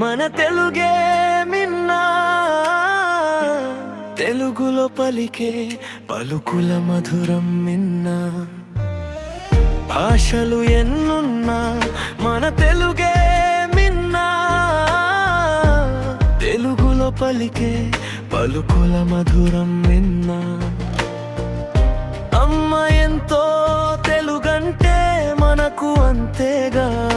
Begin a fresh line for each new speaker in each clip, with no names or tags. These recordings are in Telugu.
మన తెలుగే మిన్నా. తెలుగులో పలికే పలుకుల మధురం మిన్నా. భాషలు ఎన్నున్నా మన తెలుగే మిన్నా. తెలుగులో పలికే పలుకుల మధురం మిన్నా. అమ్మ ఎంతో తెలుగంటే మనకు అంతేగా.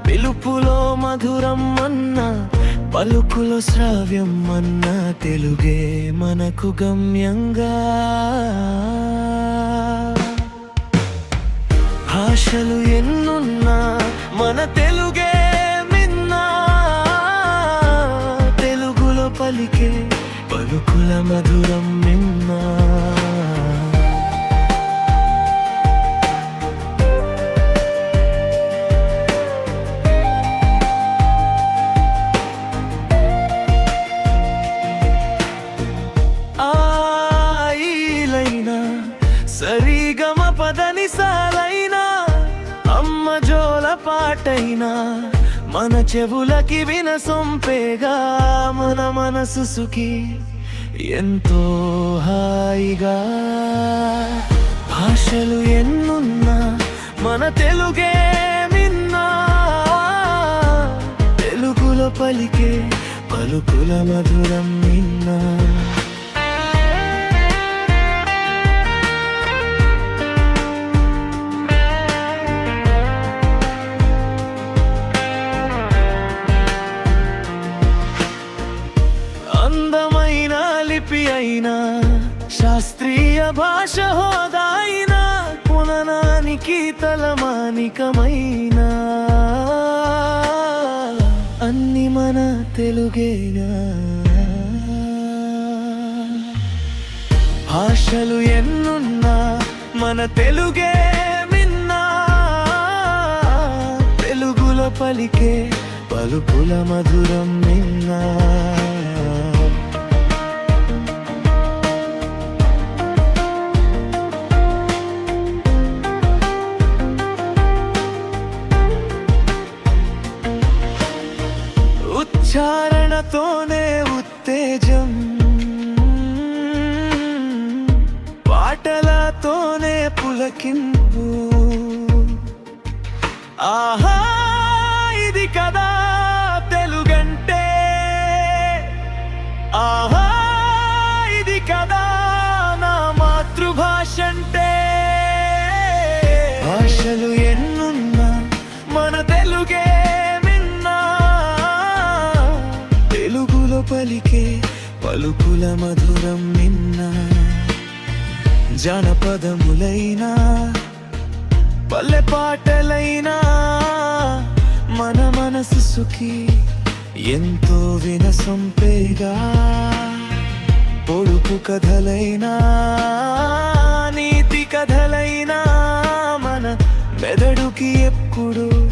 పిలుపులో మధురం అన్నా, పలుకులో శ్రావ్యం అన్నా, తెలుగే మనకు గమ్యంగా. భాషలు ఎన్నున్నా మన తెలుగే మిన్నా. తెలుగులో పలికే పలుకుల మధురం మిన్నా. సరిగమ పదని సాలైనా, అమ్మ జోల పాటైనా మన చెవులకి వినసొంపేగా. మన మనసుకి ఎంతో హాయిగా. భాషలు ఎన్నున్నా మన తెలుగే మిన్నా. తెలుగులో పలికే పలుకుల మధురం మిన్నా. అందమైన లిపి అయినా, శాస్త్రీయ భాష హోదాయినా, పుననానికి తలమానికమైనా అన్ని మన తెలుగేగా. భాషలు ఎన్నున్నా మన తెలుగే మిన్నా. తెలుగులో పలికే పలుకుల మధురం మిన్నా. ఉచ్చారణతోనే ఉత్తేజం, పాటలతోనే పులకింపు. ఆహా ఇది కదా తెలుగంటే. ఆహా ఇది కదా నా మాతృభాష అంటే. భాషలు ఎన్నున్నా మన తెలుగే మిన్నా. తెలుగులో పలికే పలుకుల మధురం మిన్నా. జానపదములైనా, పల్లె పాటలైనా మన మనసుకి ఎంతో వినసొంపేగా. పొడుపు కథలైనా, నీతి కథలైనా మన మెదడుకి ఎప్పుడు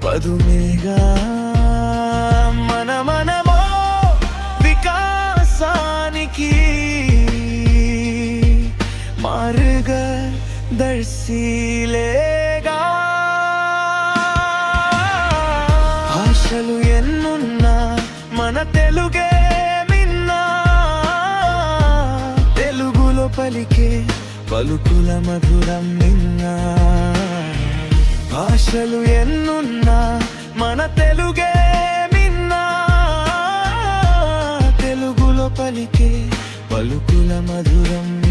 పదుమేగా. మనమో వికాసానికి మార్గదర్శిలేగా. భాషలు ఎన్నున్నా మన తెలుగే మిన్నా. తెలుగులో పలికే పలుకుల మధురం మిన్నా. భాషలు ఎన్నున్నా మన తెలుగే మిన్నా. తెలుగులో పలికే పలుకుల మధురం